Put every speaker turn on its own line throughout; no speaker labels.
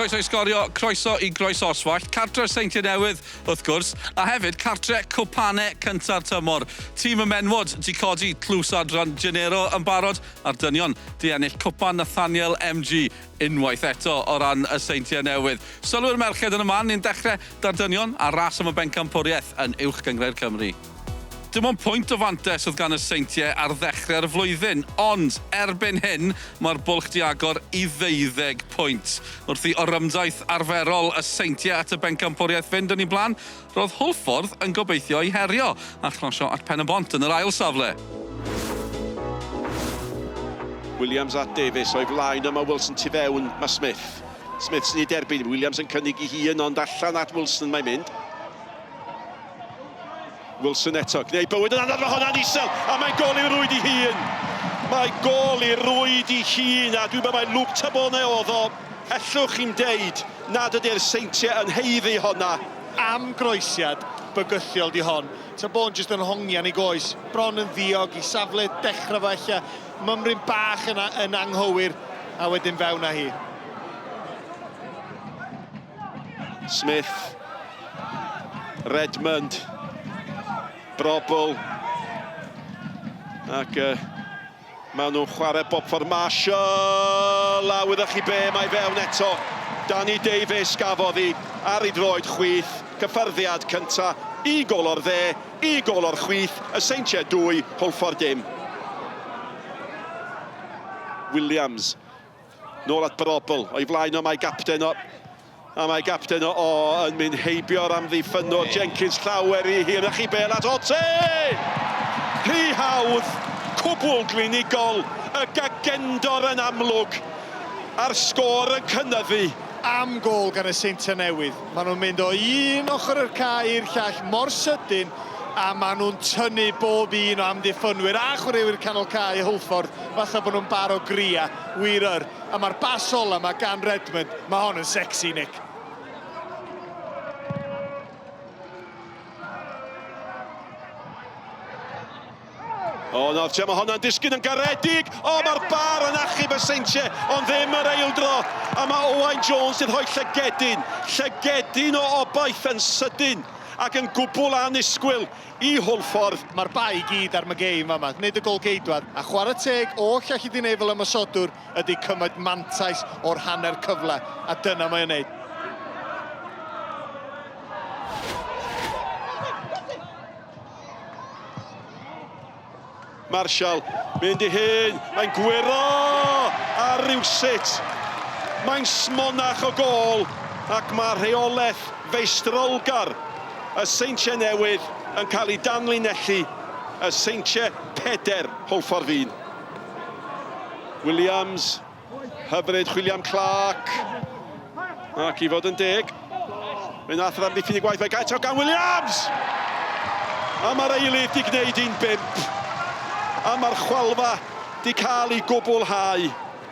Croeso I Sgorio, croeso I groesoswallt, cartre Seintiau Newydd, wrth gwrs, a hefyd cartre cwpanau cyntaf tymor. Tîm y Pennod di codi tlws adran Janero yn barod a'r dynion di ennill cwpan Nathaniel MG unwaith eto o ran y Seintiau Newydd. Sylwyr merched yn y man, ni'n dechrau da'r dynion a ras am y bencampwriaeth yn uwch gyngrair Cymru. Dim ond pwynt o fantes oedd gan y Seintiau ar ddechrau'r flwyddyn, ond erbyn hyn mae'r bwlch di agor I 12 pwynt. Wrth I orymdaeth arferol y Seintiau at y bencampwriaeth fynd yn ei blaen, roedd Hwlffordd yn gobeithio I herio a chlosio at Pennod yn yr ail safle.
Williams at Davies o'i flaen yma Wilson tu fewn, mae Smith. Smith sy'n ei derbyn, Williams yn cynnig I hun ond allan at Wilson mae'n mynd. Wilson eto, gwneud bywyd yn anodd, mae hwnna'n isel, a mae'n gol I rwyd I hun. Mae gol I rwyd I hun, a dwi'n meddwl mae Luke Tabone oedd o. Ellwch chi'n deud nad ydy'r Seintiau yn heiddi honna.
Am groesiad bygylliol di hon. Tabone jyst yn hongian I goes, bron yn ddiog I safle dechrau fe ella. Mymryn bach yn anghywir, a wedyn fewn â hi.
Smith, Redmond, Brobl, ac maen nhw'n chwarae bob ffordd Marshall, a wyddech chi be, mae fewn eto. Danny Davies gafodd hi ar ei droed chwith, cyffyrddiad cynta, I gol o'r dde, I gol o'r chwith, y Seintiau 2, Hwlffordd dim. Williams, nôl at Brobl, o'i flaen o mae gapten o. A mae gapten o yn mynd heibio'r amddiffynwr Jenkins llawer I hi. Ydych chi bel at Ote! Rhy hawdd, cwbl glinigol, y gagendor yn amlwg, a'r sgôr yn cynyddu.
Am gol gan y Seintiau Newydd. Maen nhw'n mynd o un ochr yr cae i'r llall mor sydyn, a maen nhw'n tynnu bob un o amddiffynwyr a chwaraewyr canol cae Hwlffordd. Fatha bod nhw'n baro gria, wir. A mae'r bas ola yma gan Redmond. Mae hon yn sexy, Nick.
O, nawr te, mae hwnna'n disgyn yn garedig. O, mae'r bar yn achub y Seintiau, ond ddim yr eildro. A mae Owain Jones yn rhoi llygedyn. Llygedyn o obaith yn sydyn ac yn gwbl annisgwyl I Hwlffordd. Mae'r
bai I gyd ar mygeim yma, nid y gol geidwad. A chwarae teg o lle chi di wneud fel ymysodwr ydy cymryd mantais o'r hanner cyfle. A dyna mae'n wneud.
Marshall, mynd I hyn, mae'n gwiro a rywsut. Mae'n smonach o gol ac mae rheolaeth feistrolgar y Seintiau Newydd yn cael ei danlinellu y Seintiau 4, Hwlffordd 1. Williams, hyfryd William Clark. Ac I fod yn deg. Mae'n athro am ddiffyn I gwaith fe gael gan Williams! A mae'r eilydd di gwneud 1-5. A mae'r chwalfa di cael ei gwblhau.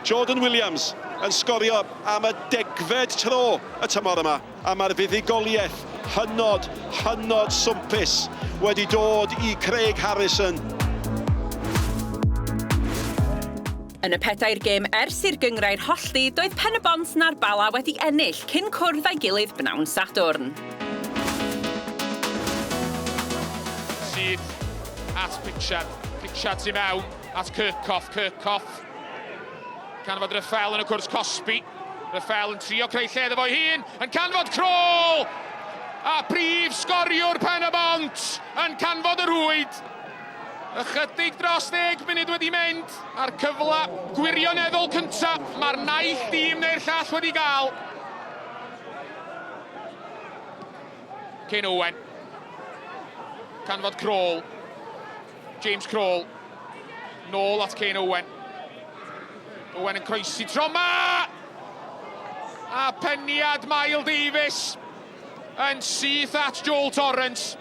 Jordan Williams yn sgorio am y 10fed tro y tymor yma. A mae'r fuddugoliaeth hynod swmpus wedi dod I Craig Harrison.
Yn y pedair gêm ers i'r gyngrair hollti, doedd Pennod na'r Bala wedi ennill cyn cwrdd â'i gilydd bnawn Sadwrn.
Sydd at Pritchard tu mewn at Kirkhoff. Canfod Rafael yn y cwrs Cosby. Rafael yn trio creu lle iddo fo'i hun, yn canfod Crawl! A prif sgoriwr Pennod yn canfod y rwyd. Ychydig dros 10 munud wedi mynd a'r cyfle gwirioneddol cynta. Mae'r naill dîm neu'r llall wedi gael. Cyn Owen. Canfod Crawl. James Crawl, nôl at Kane Owen. Owen yn croesi troma! A penniad Mael Davies yn syth at Joel Torrance.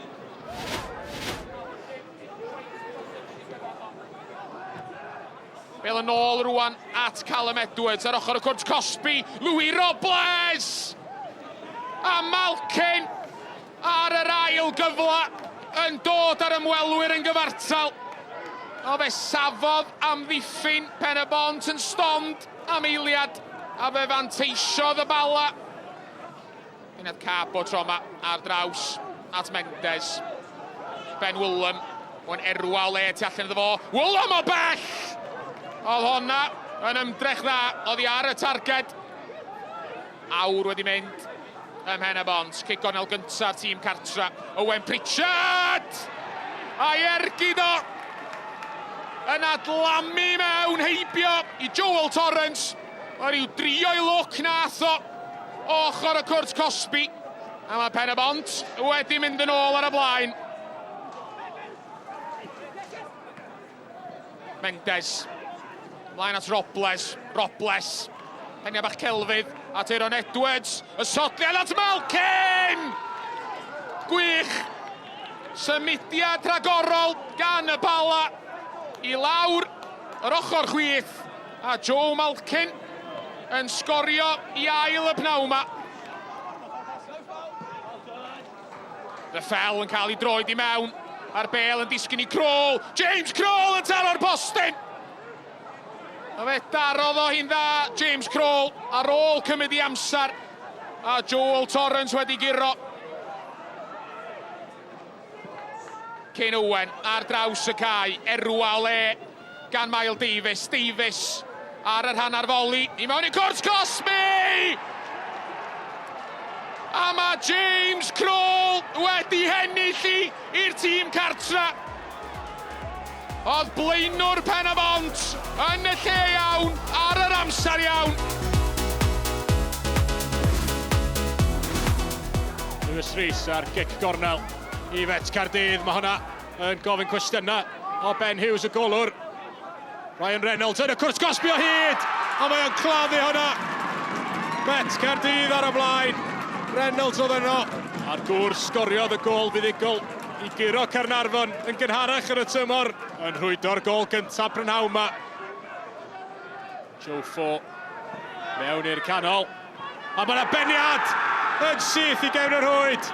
Fel yn ôl rwan at Callum Edwards ar ochr y cwrt Cosby. Louis Robles! A Malkin ar yr ail gyfle. Yn dod ar ymwelwyr yn gyfartal. O fe safodd am ddiffyn Pennod yn stond am eiliad. A fe fanteisiodd y Bala Pennod Cabo tro yma ar draws at Mendes. Ben Willem, o'n erwa o le tu allan iddo fo. Willem o bell! Oedd honna yn ymdrech dda, oedd hi ar y targed. Awr wedi mynd ym Pennod. Cic gornel gyntaf tîm cartra. Owen Pritchard! A'i ergyd o! Yn adlamu mewn heibio i Joel Torrance. Mae rhyw drio i lwc nath o ochr y cwrt Cosby. A mae Pennod wedi mynd yn ôl ar y blaen. Mendes. Mlaen at Robles. Penia bach celfydd at Aaron Edwards. Y sodliad at Malkin! Gwych. Symudiad rhagorol gan y bala i lawr yr ochr chwith. A Joe Malkin yn sgorio i ail y pnawn yma. Y ffel yn cael ei droed i mewn. A'r bel yn disgyn i Kroll. James Kroll yn talo'r postyn. A fe darodd o hi'n dda, James Kroll, ar ôl cymryd i amser. A Joel Torrance wedi giro. Cyn Owen ar draws y cae, erwa o le gan Miles Davis. Davis ar yr hanner foli, i mewn i cwrt Cosby! A mae James Kroll wedi hennill i'r tîm cartra. Oedd blaenwr Pennod yn y lle iawn, ar yr amser iawn.
Lewis Rhys ar gic gornel i Bet Caerdydd. Mae hwnna yn gofyn cwestiynau o Ben Hughes y golwr. Ryan Reynolds yn y cwrt Cosby o hyd, a mae o'n claddu hwnna. Bet Caerdydd ar y blaen. Reynolds oedd yno. A'r gŵr sgoriodd y gol fuddigol i giro Caernarfon yn gynharach yn y tymor. Yn rhwydo'r gol gyntaf prynhawn yma. Joe Fo mewn i'r canol. A mae yna beniad yn syth i gefn y rhwyd.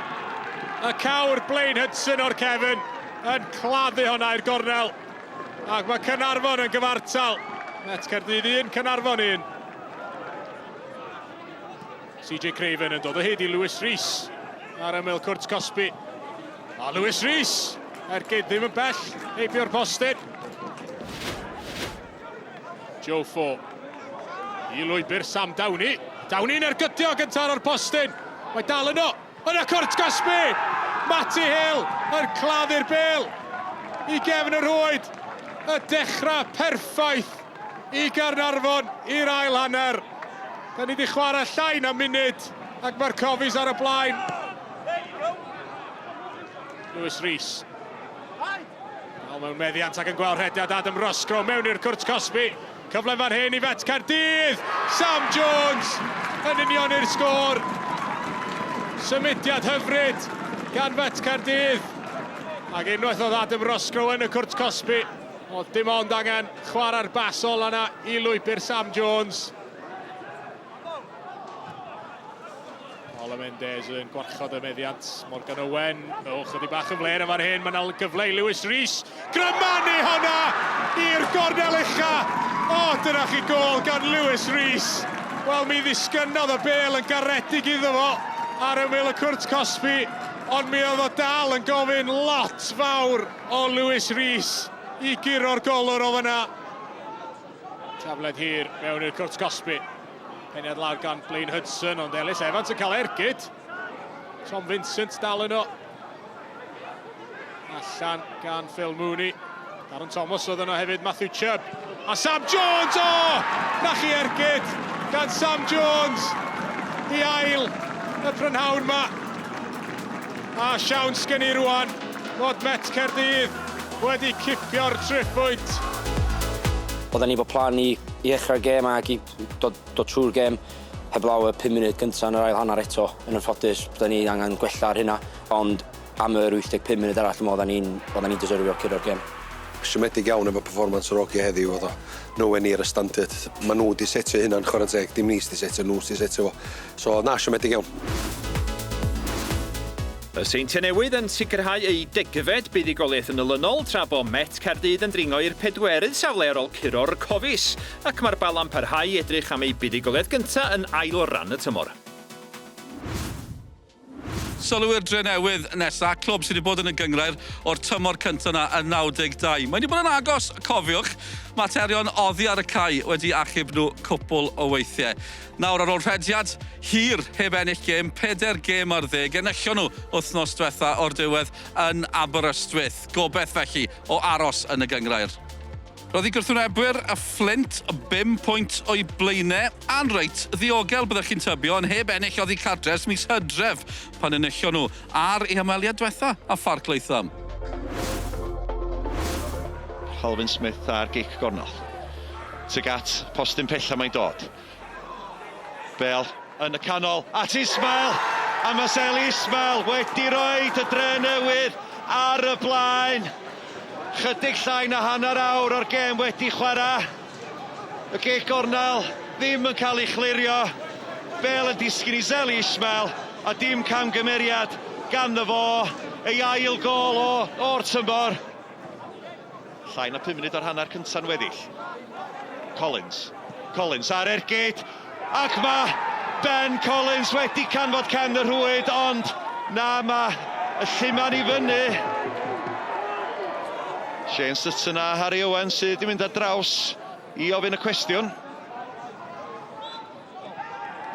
Y cawr Blaine Hudson o'r cefn yn claddu honna i'r gornel. Ac mae Caernarfon yn gyfartal. Bet Caerdydd 1, Caernarfon 1. CJ Craven yn dod o hyd i Lewis Rhys ar ymyl cwrt Cosby. A Lewis Rhys, ergyd ddim yn bell, heibio'r postyn. Joe Fo i lwybr Sam Downey. Downey'n ergydio gyntaf o'r postyn. Mae dal yno, yn y cwrt Cosby. Matty Hill yn claddu'r bel i gefn y rhwyd. Y dechrau perffaith i Gaernarfon i'r ail hanner. Da ni wedi chwarae llai na munud ac mae'r cofis ar y blaen. Lewis Rhys. Mewn meddiant ac yn gweld rhediad Adam Roscoe mewn i'r cwrt Cosby. Cyfle fan hyn i Bet Caerdydd. Sam Jones yn union i'r sgôr. Symudiad hyfryd gan Bet Caerdydd. Ac unwaith oedd Adam Roscoe yn y cwrt Cosby. Oedd dim ond angen chwarae'r basol yna i lwybr Sam Jones. Ola Mendes yn gwarchod y meddiant. Morgan Owen, chydig bach yn fler fan hyn. Mae'n gyfle i Lewis Rhys. Grymannu honna i'r gornel ucha. O, dyna chi gol gan Lewis Rhys. Wel, mi ddisgynnodd y bel yn garedig iddo fo ar ymyl y cwrt Cosby. Ond mi oedd o dal yn gofyn lot fawr o Lewis Rhys i giro'r golwr o fyna. Tafled hir mewn i'r cwrt Cosby. Peniad lawr gan Blaine Hudson, ond Ellis Evans yn cael ergyd. Tom Vincent dal yno. Allan gan Phil Mooney. Darren Thomas oedd yno hefyd, Matthew Chubb. A Sam Jones, na chi ergyd gan Sam Jones i ail y prynhawn yma. A siawn sgen i rwan bod Bet Caerdydd wedi cipio'r trippwynt.
Oedden ni bod plan i ddechrau'r gêm ac i dod trwy'r gêm heblaw y 5 munud gyntaf yn yr ail hanner eto. Yn ffodus, byddwn ni angen gwella ar hynna, ond am yr 85 munud arall oedden ni'n deserfio curo'r gêm.
Siomedig iawn efo performance o'r ogi heddiw, oedd o nowhere near y standard. Maen nhw wedi setio hynna'n chwarae teg, dim nis wedi setio, nhw wedi setio fo. So, na, siomedig iawn.
Y Seintiau Newydd yn sicrhau ei degfed buddigoliaeth yn olynol tra bo Met Caerdydd yn dringo i'r 4ydd safle ar ôl curo'r cofis, ac mae'r bala'n parhau edrych am ei buddigoliaeth gyntaf yn ail ran y tymor.
sylwyr Dre Newydd nesaf, clwb sydd wedi bod yn y gyngrair o'r tymor cyntaf yna yn 92. Mae wedi bod yn agos, cofiwch, materion oddi ar y cae wedi achub nhw cwpl o weithiau. Nawr ar ôl rhediad hir heb ennill gêm, 4 gêm ar 10, enillon nhw wythnos diwetha o'r diwedd yn Aberystwyth. Gobeith felly o aros yn y gyngrair. Roedd ei gwrthwynebwyr y Flint 5 pwynt o'i blaenau, a'n reit ddiogel byddwch chi'n tybio, ond heb ennill oddi cartres mis Hydref pan enillon nhw ar ei ymweliad diwetha a Pharc Leitham.
Halvin Smith ar gic gornol. Tuag at postyn pella mae'n dod. Bell yn y canol at Ismael. A mae Seli Ismael wedi roed y Dre Newydd ar y blaen. Chydig llai na hanner awr o'r gêm wedi chwarae. Y gic gornel ddim yn cael ei chlirio. Bell yn disgyn i Seli Ismael a dim camgymeriad ganddo fo. Ei ail gol o'r tymor. Llai na 5 munud o'r hanner cynta'n weddill. Collins ar ergyd. Ac mae Ben Collins wedi canfod cefn y rhwyd, ond na, mae y lliman i fyny. Shane Sutton a Harry Owen sydd wedi mynd ar draws i ofyn y cwestiwn.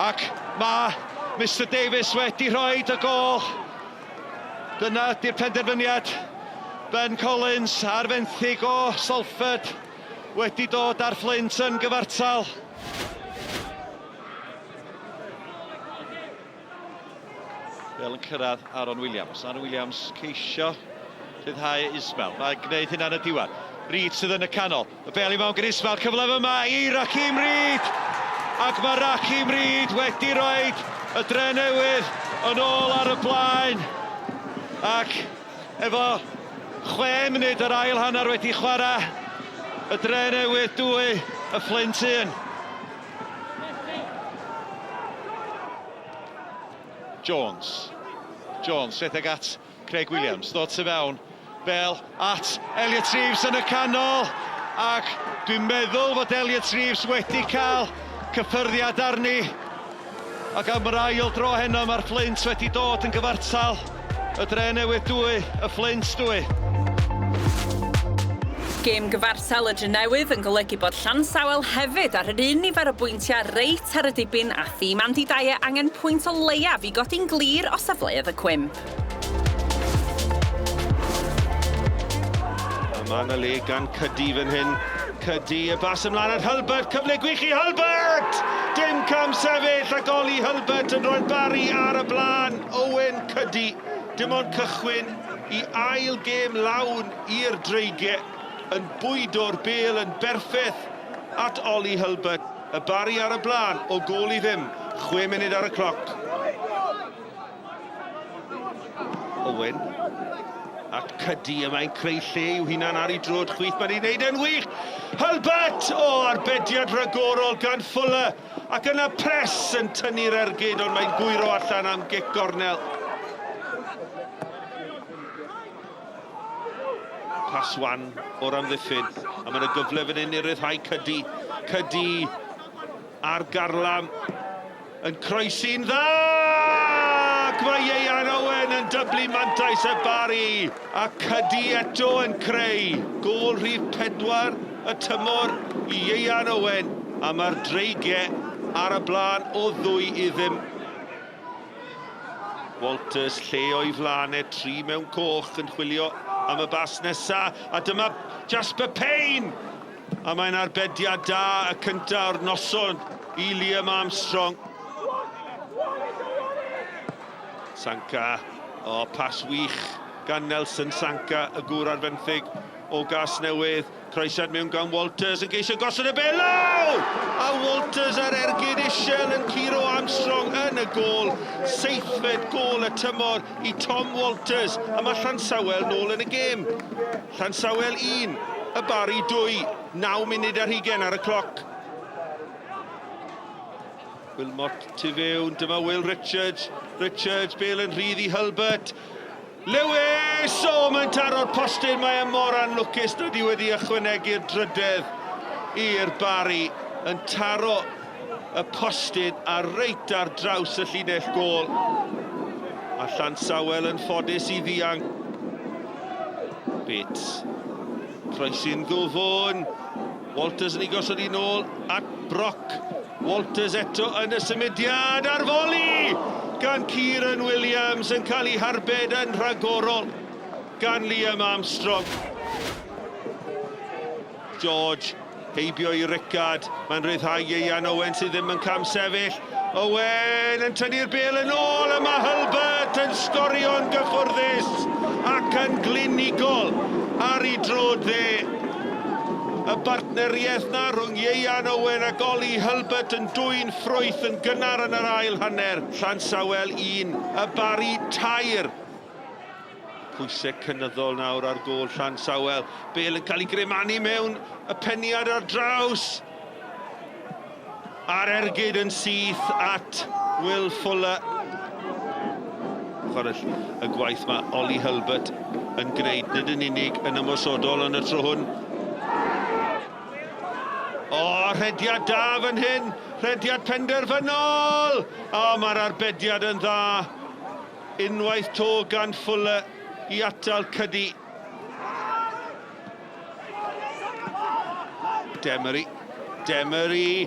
Ac mae Mr Davies wedi rhoi y gol. Dyna ydy'r penderfyniad. Ben Collins ar fenthyg o Salford wedi dod ar Flint yn gyfartal. Fel yn cyrraedd Aaron Williams. Aaron Williams ceisio rhyddhau Ismael. Mae'n gwneud hynna yn y diwedd. Reid sydd yn y canol. Y bel i mewn gan Ismael. Cyfle yma i Raheem Reid. Ac mae Raheem Reid wedi roed y Dre Newydd yn ôl ar y blaen. Ac efo 6 munud yr ail hanner wedi chwarae. Y Dre Newydd 2, y Flint 1. Jones rhedeg at Craig Williams, ddod sy fewn. Bell at Elliot Reeves yn y canol. Ac dwi'n meddwl fod Elliot Reeves wedi cael cyffyrddiad arni. Ac am yr ail dro heno mae'r Flint wedi dod yn gyfartal. Y Dre Newydd 2, y Flint 2.
Gêm gyfarsal y Dre Newydd yn golygu bod Llansawel hefyd ar yr un nifer o bwyntiau reit ar y dibyn a thîm Andy Dyer angen pwynt o leiaf i godi'n glir o safleoedd y cwymp.
Mae yna le gan Cydi fan hyn. Cydi y bas ymlaen at Hulbert. Cyfle gwych i Hulbert! Dim cam sefyll ac Oli Hulbert yn rhoi'r bari ar y blaen. Owen Cydi. Dim ond cychwyn i ail gêm lawn i'r dreigiau. Yn bwydo'r bêl yn berffeth at Oli Hulbert. Y bari ar y blaen o gol i ddim. 6 munud ar y cloc. Owen. Ac Cydi yma'n creu lle i'w hunan ar ei drod chwith. Mae'n ei wneud yn wych. Hulbert! Arbediad rhagorol gan Fuller. Ac yna pres yn tynnu'r ergyd, ond mae'n gwyro allan am gic gornel. Pas wan o'r amddiffyn. A mae'n y gyfle fan hyn i ryddhau Cydi. Cydi ar Garlam yn croesi'n dda! Ac mae Ieuan Owen yn dyblu mantais y bari. A Cydi eto yn creu. Gôl rhif 4 y tymor i Ieuan Owen. A mae'r dreigiau ar y blaen o 2 i ddim. Walters lle o'i flanau, 3 mewn coch yn chwilio am y bas nesa. A dyma Jasper Payne. A mae'n arbediad da y cyntaf o'r noson i Liam Armstrong. Sanka, pas wych gan Nelson Sanka, y gŵr ar fenthyg o Gas Newydd. Croesiad mewn gan Walters yn geisio gosod y belaw! A Walters ar ergyd isiel yn curo Armstrong yn y gol. 7fed gol y tymor i Tom Walters. A mae Llansawel nôl yn y gêm. Llansawel 1, y bari 2, 9 munud ar 20 ar y cloc. Wilmot tu fewn, dyma Will Richards. Richards, bel yn rhydd i Hulbert. Lewis! Mae'n taro'r postyn, mae mor anlwcus nad i wedi ychwanegu'r drydedd i'r bari. Yn taro y postyn a reit ar draws y llinell gol. A A Llansawel yn ffodus I ddiang. Bates. Croesi'n Gulfon. Walters yn ei gosod I nôl at Brock. Walters eto yn y symudiad ar foli gan Kieran Williams yn cael ei harbed yn rhagorol gan Liam Armstrong. George heibio I Ricard. Mae'n rhyddhau Ieuan Owen sydd ddim yn cam sefyll. Owen yn tynnu'r bêl yn ôl a mae Hulbert yn sgorio'n gyffwrddus ac yn glinigol ar ei drod dde. Y bartneriaeth na rhwng Ieuan Owen a Goli Hulbert yn dwy'n ffrwyth yn gynnar yn yr ail hanner. Llansawel 1, y Bari 2. Pwysau cynyddol nawr ar gôl Llansawel. Bêl yn cael ei grimanu mewn y peniad ar draws. A'r ergyd yn syth at Will Fuller. Chwarae y gwaith mae Ollie Hulbert yn gwneud, nid yn unig yn ymosodol yn y tro hwn. O, rhediad da fan hyn, rhediad penderfynol! O, mae'r arbediad yn dda. Unwaith to gan Fuller I atal cydi. Demery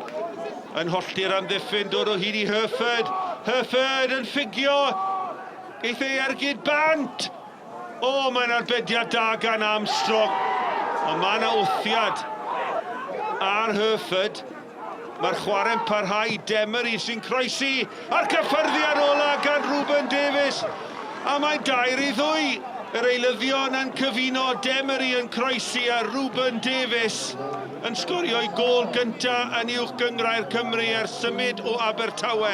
yn hollti'r amddiffyn, dod o hyd I Hurford yn ffigio. Geith ei ergyd bant. O, mae'n arbediad da gan Armstrong. Ond mae yna wthiad ar Hurford. Mae'r chwarae'n parhau, Demery sy'n croesi a'r cyffyrddiad ola gan Ruben Davies. A mae'n 2-2. Yr eilyddion yn cyfuno, Demery yn croesi a Ruben Davies yn sgorio I gôl gyntaf yn uwch gyngrau'r Cymru ers symud o Abertawe.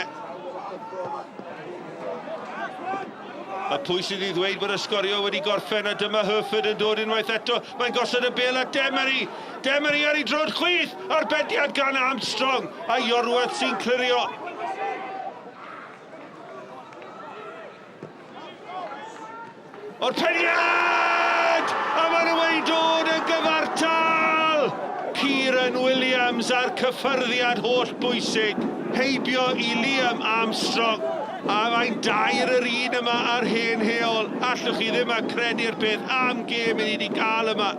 A pwy sydd I ddweud bod y sgorio wedi gorffen a dyma Hurford yn dod unwaith eto. Mae'n gosod y bêl at Demery. Demery ar ei drod chwith. Arbediad gan Armstrong a Iorwerth sy'n clirio. O'r peniad! A maen nhw wedi dod yn gyfartal! Kieran Williams a'r cyffyrddiad holl bwysig. Heibio I Liam Armstrong. A mae'n 2-1 yma ar hen heol. Allwch chi ddim a credu'r peth am gêm I ni wedi cael yma.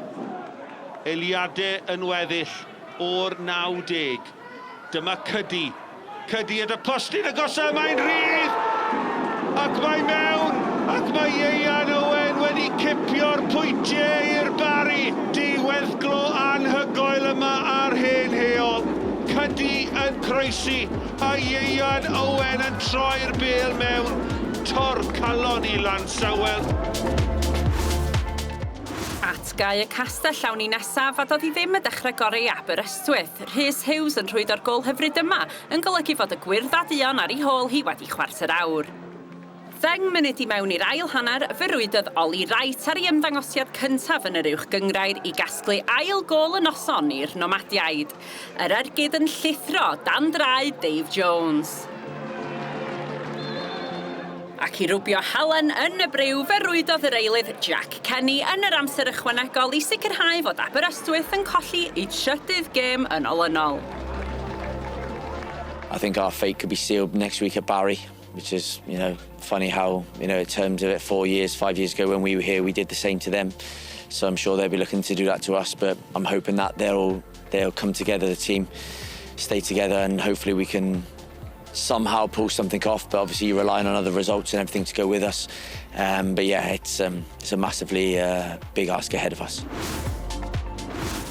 Eiliadau yn weddill o'r 90. Dyma Cydi. Cydi at y postyn agosau, mae'n rhydd! Ac mae mewn! Ac mae Ieuan Owen wedi cipio'r pwyntiau i'r Bari. Diweddglo anhygoel yma ar hen heol. Cydi yn croesi a Ieuan Owen yn troi'r bêl mewn. Tor calon I Llansawel.
At gau y castell llawn I nesaf a doedd I ddim y dechrau gorau Aberystwyth. Rhys Hughes yn rhwydo'r gôl hyfryd yma yn golygu fod y gwirddadion ar ei hôl hi wedi chwarter awr. 10 munud I mewn i'r ail hanner, fe rwydodd Ollie Wright ar ei ymddangosiad cyntaf yn yr uwch gyngrair I gasglu ail gôl y noson i'r nomadiaid. Yr ergyd yn llithro dan draed Dave Jones. Ac I rwbio halen yn y briw, fe rwydodd yr eilydd Jack Kenny yn yr amser ychwanegol I sicrhau fod Aberystwyth yn colli I trydydd gêm yn olynol.
I think our fate could be sealed next week at Barry, which is, funny how, in terms of it, 5 years ago when we were here, we did the same to them. So I'm sure they'll be looking to do that to us, but I'm hoping that they'll come together, the team, stay together, and hopefully we can somehow pull something off. But obviously you're relying on other results and everything to go with us. But yeah, it's a massively big ask ahead of us.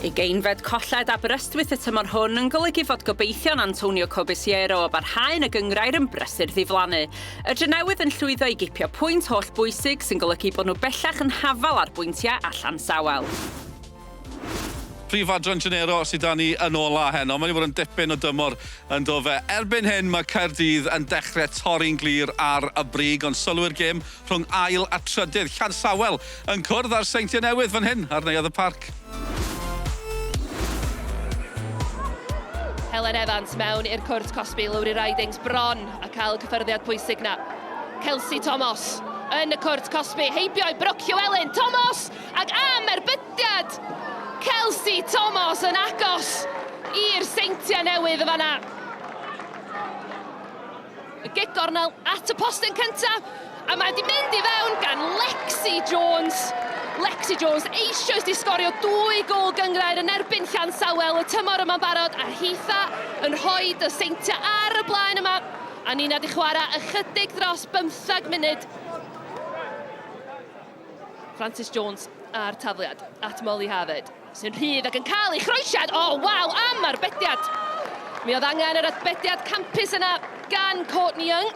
I geinfed colled Aberystwyth y tymor hwn yn golygu fod gobeithio'n Antonio Cobisiero o barhau yn y gyngrair yn brysur ddiflannu. Y Drenewydd yn llwyddo I gipio pwynt holl bwysig sy'n golygu bod nhw bellach yn hafal ar bwyntiau a Llansawel.
Prif adran Janero sydd da ni yn ola heno. Mae'n bod yn dipyn o dymor yn do fe. Erbyn hyn mae Caerdydd yn dechrau torri'n glir ar y brig, ond sylwyr gêm rhwng ail a trydydd. Llansawel yn cwrdd ar Seintiau Newydd fan hyn ar neuadd y parc.
Helen Evans mewn i'r cwrt Cosby, Lowry Ridings bron a cael y cyffyrddiad pwysig na. Kelsey Thomas yn y cwrt Cosby, heibio I Brooke Llewellyn, Thomas ac am erbydiad! Kelsey Thomas yn agos i'r Seintiau Newydd y fanna. Y gig gornel at y postyn cyntaf a mae di mynd i fewn gan Lexi Jones. Lexi Jones eisoes di sgorio 2 gol gyngrair yn erbyn Llansawel y tymor yma'n barod, a hitha yn rhoi y seintiau ar y blaen yma. A ni nad i chwarae ychydig dros 15 munud. Francis Jones ar tafliad at Molly Hafod, sy'n rhydd ac yn cael ei chroesiad. O, waw, am arbediad. Mi oedd angen yr arbediad campus yna gan Courtney Young.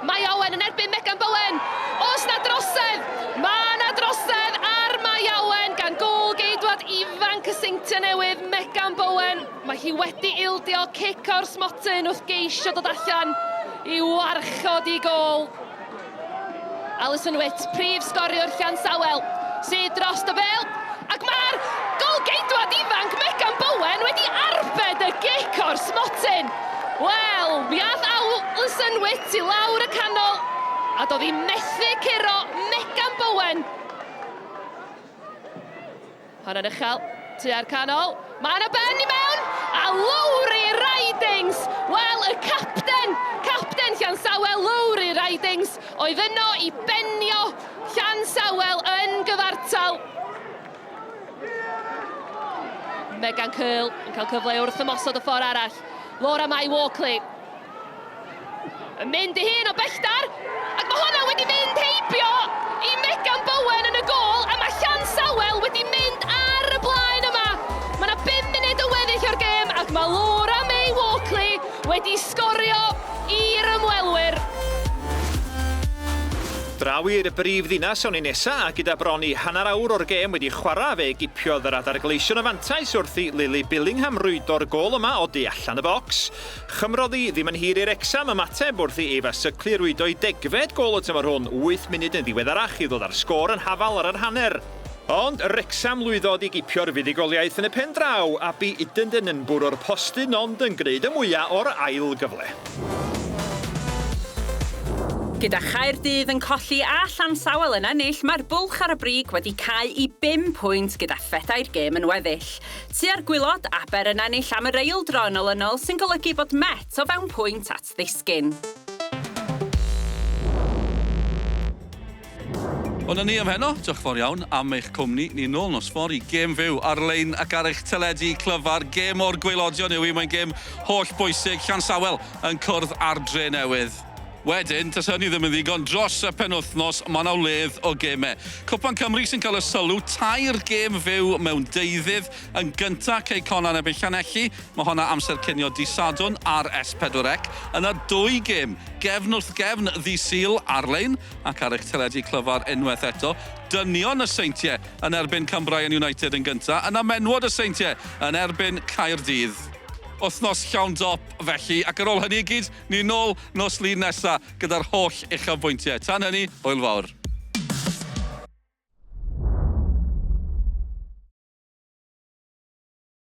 Mae Owen yn erbyn Megan Bowen. Oes na drosedd? Mae na drosedd ar Mae Owen gan gol geidwad ifanc y Seintiau Newydd, Megan Bowen. Mae hi wedi ildio cic o'r smotyn wrth geisio dod allan i warchod i gol. Alison Witt, prif sgoriwr Llansawel, sydd dros y bel. Ac mae'r gol geidwad ifanc Megan Bowen wedi arbed y gic o'r smotyn. Wel, mi ath Alison Witt i lawr y canol, a doedd hi methu curo Megan Bowen. Hon yn uchel, tua'r canol. Mae yna ben i mewn, a Lowry Ridings. Wel, y capten Llansawel, Lowry Ridings, oedd yno i benio Llansawel yn gyfartal. Megan Curl yn cael cyfle wrth ymosod y ffordd arall. Laura Mai Walkley yn mynd i hun o belltar, ac mae hwnna wedi mynd heibio i Megan Bowen yn y gol, a mae Llansawel wedi mynd ar y blaen yma. Mae yna 5 munud o weddill o'r gêm, ac mae Laura Mai Walkley wedi sgorio i'r ymwelwyr.
Draw i'r brif ddinas o'n i nesa, a gyda bron i hanner awr o'r gêm wedi chwarae fe gipiodd yr adargleision y fantais wrth i Lily Billingham rwydo'r gol yma o de allan y bocs. Chymrodd hi ddim yn hir i'r exam ymateb wrth i Eva Suckley rwydo i 10fed gol y tymor hwn, 8 munud yn ddiweddarach i ddod ar sgôr yn hafal ar yr hanner. Ond Wrexham lwyddodd i gipio'r fuddugoliaeth yn y pen draw, a bu Idenden yn bwrw'r postyn ond yn gwneud y mwyaf o'r ail gyfle.
Gyda Chaerdydd yn colli a Llansawel yn ennill, mae'r bwlch ar y brig wedi cael i 5 pwynt gyda phedau'r gêm yn weddill. Tua'r gwylod, Aber yn ennill am yr eildro yn olynol sy'n golygu bod Met o fewn pwynt at ddisgyn.
Ond ni am heno, diolch fawr iawn am eich cwmni. Ni nôl nos fawr i gêm fyw ar-lein ac ar eich teledu clyfar. Gêm o'r gwaelodion yw i, mae'n gêm holl bwysig. Llansawel yn cwrdd ar Dre Newydd. Wedyn, tas hynny ddim yn ddigon dros y penwythnos, mae 'na wledd o gemau. Cwpan Cymru sy'n cael y sylw, 2 gêm fyw mewn deuddydd. Yn gyntaf, Cei Conan ebyn Llanelli. Mae honna amser cinio Dydd Sadwrn ar S4C. Yna 2 gêm, gefn wrth gefn ddi Sul ar-lein, ac ar eich teledu clyfar unwaith eto. Dynion y Seintiau yn erbyn Cambrian United yn gyntaf. Yna menwod y Seintiau yn erbyn Caerdydd. Wythnos llawn dop felly, ac ar ôl hynny i gyd, ni nôl nos lun nesaf gyda'r holl uchafbwyntiau. Tan hynny, hwyl fawr.